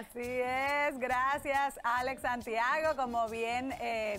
Así es, gracias Alex Santiago, como bien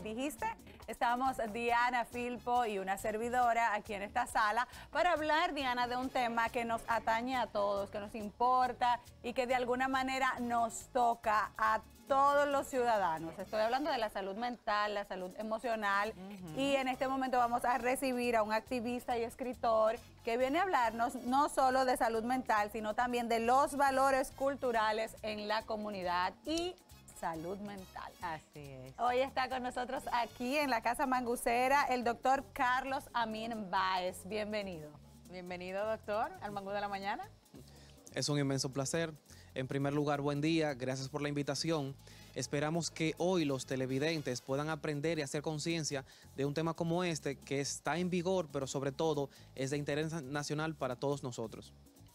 dijiste, estamos Diana Filpo y una servidora aquí en esta sala para hablar, Diana, de un tema que nos atañe a todos, que nos importa y que de alguna manera nos toca a todos los ciudadanos. Estoy hablando de la salud mental, la salud emocional y en este momento vamos a recibir a un activista y escritor que viene a hablarnos no solo de salud mental, sino también de los valores culturales en la comunidad y salud mental. Así es. Hoy está con nosotros aquí en la Casa Mangucera el doctor Carlos Amin Báez. Bienvenido. Bienvenido, doctor, al Mangú de la Mañana. Es un inmenso placer. En primer lugar, buen día, gracias por la invitación. Esperamos que hoy los televidentes puedan aprender y hacer conciencia de un tema como este que está en vigor, pero sobre todo es de interés nacional para todos nosotros.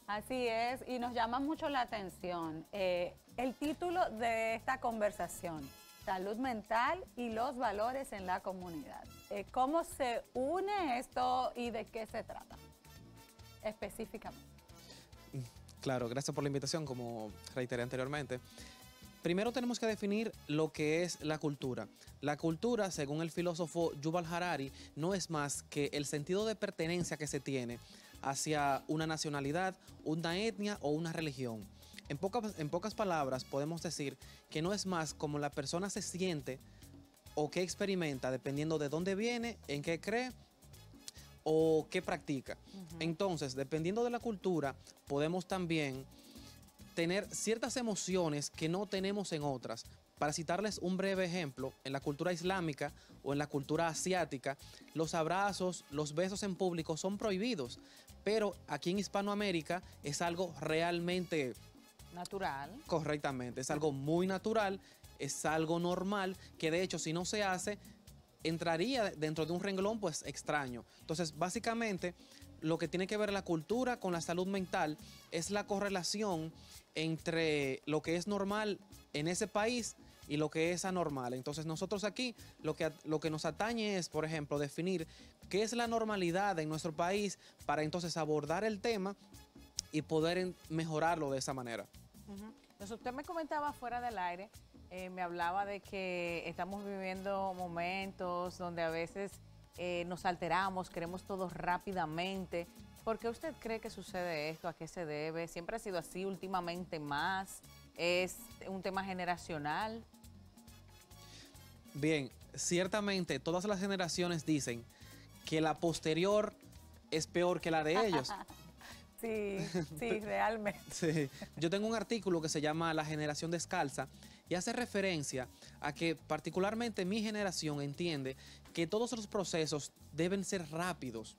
Así es, y nos llama mucho la atención el título de esta conversación, salud mental y los valores en la comunidad. ¿Cómo se une esto y de qué se trata específicamente? Claro, gracias por la invitación, como reiteré anteriormente. Primero tenemos que definir lo que es la cultura. La cultura, según el filósofo Yuval Harari, no es más que el sentido de pertenencia que se tiene hacia una nacionalidad, una etnia o una religión. En pocas palabras, podemos decir que no es más como la persona se siente o qué experimenta, dependiendo de dónde viene, en qué cree o qué practica. Entonces, dependiendo de la cultura, podemos también tener ciertas emociones que no tenemos en otras. Para citarles un breve ejemplo, en la cultura islámica o en la cultura asiática, los abrazos, los besos en público son prohibidos, pero aquí en Hispanoamérica es algo realmente natural. Correctamente, es algo muy natural, es algo normal, que de hecho si no se hace, entraría dentro de un renglón pues extraño. Entonces, básicamente, lo que tiene que ver la cultura con la salud mental es la correlación entre lo que es normal en ese país y lo que es anormal. Entonces, nosotros aquí lo que nos atañe es, por ejemplo, definir qué es la normalidad en nuestro país para entonces abordar el tema y poder mejorarlo de esa manera. Entonces, usted me comentaba fuera del aire, me hablaba de que estamos viviendo momentos donde a veces nos alteramos, queremos todo rápidamente. ¿Por qué usted cree que sucede esto? ¿A qué se debe? ¿Siempre ha sido así, últimamente más? ¿Es un tema generacional? Bien, ciertamente todas las generaciones dicen que la posterior es peor que la de ellos. Sí, sí, realmente. Sí. Yo tengo un artículo que se llama La generación descalza y hace referencia a que particularmente mi generación entiende que todos los procesos deben ser rápidos.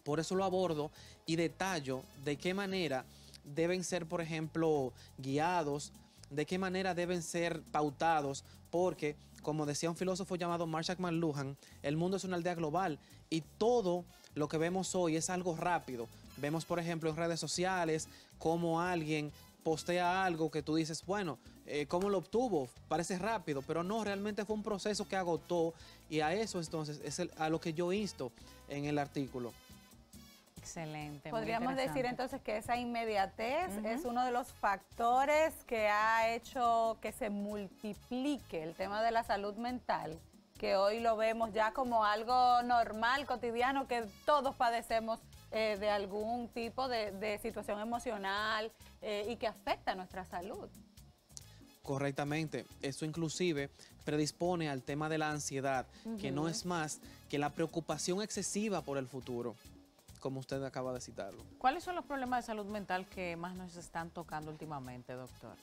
Por eso lo abordo y detallo de qué manera deben ser, por ejemplo, guiados, de qué manera deben ser pautados, porque, como decía un filósofo llamado Marshall McLuhan, el mundo es una aldea global y todo lo que vemos hoy es algo rápido. Vemos, por ejemplo, en redes sociales cómo alguien postea algo que tú dices, bueno, ¿cómo lo obtuvo? Parece rápido, pero no, realmente fue un proceso que agotó y a eso entonces es a lo que yo insto en el artículo. Excelente. Podríamos decir entonces que esa inmediatez es uno de los factores que ha hecho que se multiplique el tema de la salud mental, que hoy lo vemos ya como algo normal, cotidiano, que todos padecemos de algún tipo de situación emocional y que afecta a nuestra salud. Correctamente, eso inclusive predispone al tema de la ansiedad, que no es más que la preocupación excesiva por el futuro, como usted acaba de citarlo. ¿Cuáles son los problemas de salud mental que más nos están tocando últimamente, doctor?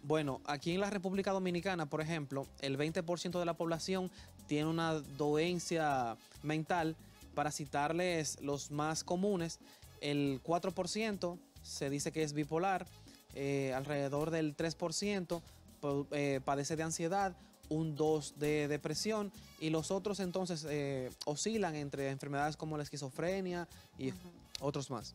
Bueno, aquí en la República Dominicana, por ejemplo, el 20% de la población tiene una dolencia mental. Para citarles los más comunes, el 4% se dice que es bipolar, alrededor del 3% padece de ansiedad, un 2% de depresión y los otros entonces oscilan entre enfermedades como la esquizofrenia y otros más.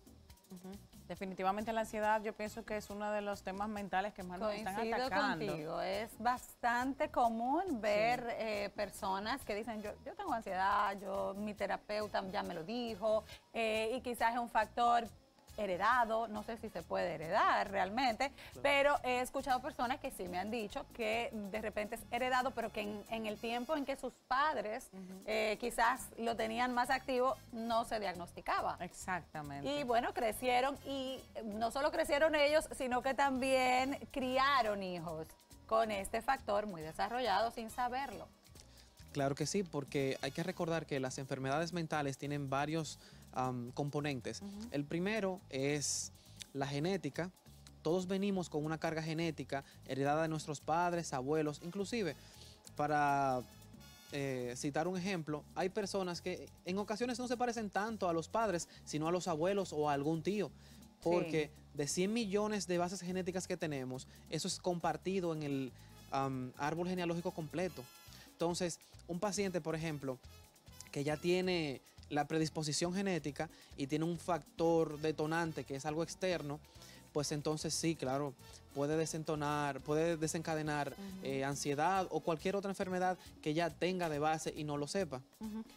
Definitivamente la ansiedad yo pienso que es uno de los temas mentales que más nos están atacando. Contigo, es bastante común ver personas que dicen yo tengo ansiedad, mi terapeuta ya me lo dijo y quizás es un factor heredado, no sé si se puede heredar realmente, pero he escuchado personas que sí me han dicho que de repente es heredado, pero que en el tiempo en que sus padres quizás lo tenían más activo, no se diagnosticaba. Exactamente. Y bueno, crecieron y no solo crecieron ellos, sino que también criaron hijos con este factor muy desarrollado sin saberlo. Claro que sí, porque hay que recordar que las enfermedades mentales tienen varios componentes. El primero es la genética. Todos venimos con una carga genética heredada de nuestros padres, abuelos, inclusive para citar un ejemplo, hay personas que en ocasiones no se parecen tanto a los padres, sino a los abuelos o a algún tío. Porque de 100 millones de bases genéticas que tenemos, eso es compartido en el árbol genealógico completo. Entonces, un paciente, por ejemplo, que ya tiene la predisposición genética y tiene un factor detonante que es algo externo, pues entonces sí, claro, puede desencadenar ansiedad o cualquier otra enfermedad que ya tenga de base y no lo sepa.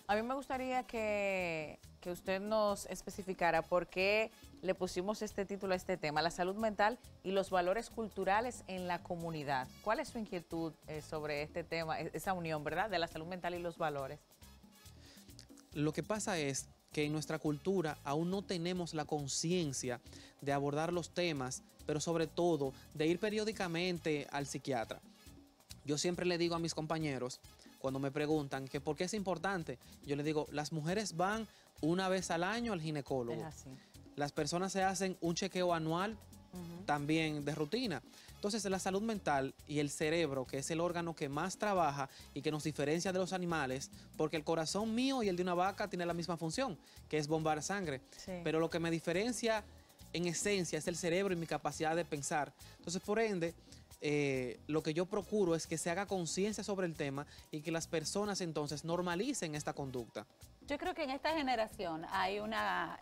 A mí me gustaría que usted nos especificara por qué le pusimos este título a este tema, la salud mental y los valores culturales en la comunidad. ¿Cuál es su inquietud sobre este tema, esa unión, verdad, de la salud mental y los valores? Lo que pasa es que en nuestra cultura aún no tenemos la conciencia de abordar los temas, pero sobre todo de ir periódicamente al psiquiatra. Yo siempre le digo a mis compañeros, cuando me preguntan que por qué es importante, yo les digo, las mujeres van una vez al año al ginecólogo. Es así. Las personas se hacen un chequeo anual también de rutina. Entonces, la salud mental y el cerebro, que es el órgano que más trabaja y que nos diferencia de los animales, porque el corazón mío y el de una vaca tienen la misma función, que es bombar sangre. Sí. Pero lo que me diferencia en esencia es el cerebro y mi capacidad de pensar. Entonces, por ende, lo que yo procuro es que se haga conciencia sobre el tema y que las personas entonces normalicen esta conducta. Yo creo que en esta generación hay una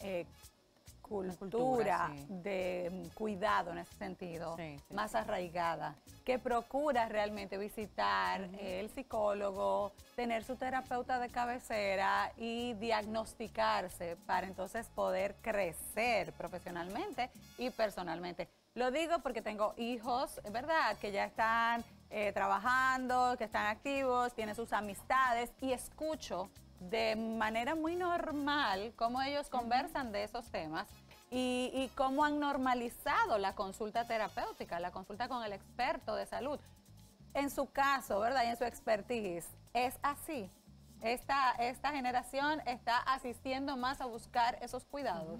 cultura sí. de cuidado en ese sentido, más arraigada, que procura realmente visitar el psicólogo, tener su terapeuta de cabecera y diagnosticarse para entonces poder crecer profesionalmente y personalmente. Lo digo porque tengo hijos, ¿verdad?, que ya están trabajando, que están activos, tienen sus amistades y escucho de manera muy normal cómo ellos conversan de esos temas y cómo han normalizado la consulta terapéutica, la consulta con el experto de salud. En su caso, ¿verdad?, y en su expertise, ¿es así? ¿Esta generación está asistiendo más a buscar esos cuidados?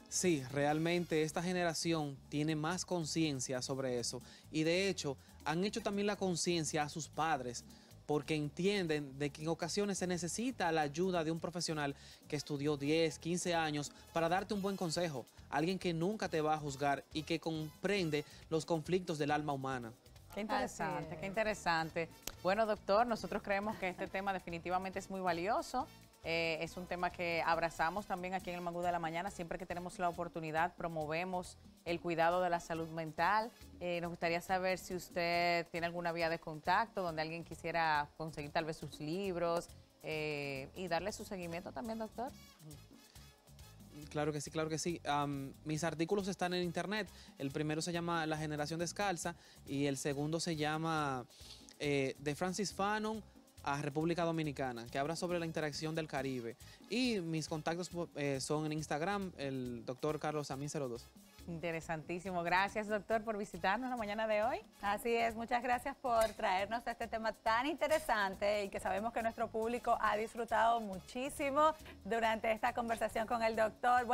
Sí, realmente esta generación tiene más conciencia sobre eso y de hecho han hecho también la conciencia a sus padres porque entienden de que en ocasiones se necesita la ayuda de un profesional que estudió 10, 15 años para darte un buen consejo, alguien que nunca te va a juzgar y que comprende los conflictos del alma humana. Qué interesante, qué interesante. Bueno, doctor, nosotros creemos que este tema definitivamente es muy valioso. Es un tema que abrazamos también aquí en el Mangú de la Mañana. Siempre que tenemos la oportunidad, promovemos el cuidado de la salud mental. Nos gustaría saber si usted tiene alguna vía de contacto donde alguien quisiera conseguir tal vez sus libros y darle su seguimiento también, doctor. Claro que sí, claro que sí. Mis artículos están en internet. El primero se llama La Generación Descalza y el segundo se llama de Francis Fanon a República Dominicana, que habla sobre la interacción del Caribe. Y mis contactos son en Instagram, el doctor Carlos Amin 02. Interesantísimo. Gracias, doctor, por visitarnos la mañana de hoy. Así es, muchas gracias por traernos este tema tan interesante y que sabemos que nuestro público ha disfrutado muchísimo durante esta conversación con el doctor.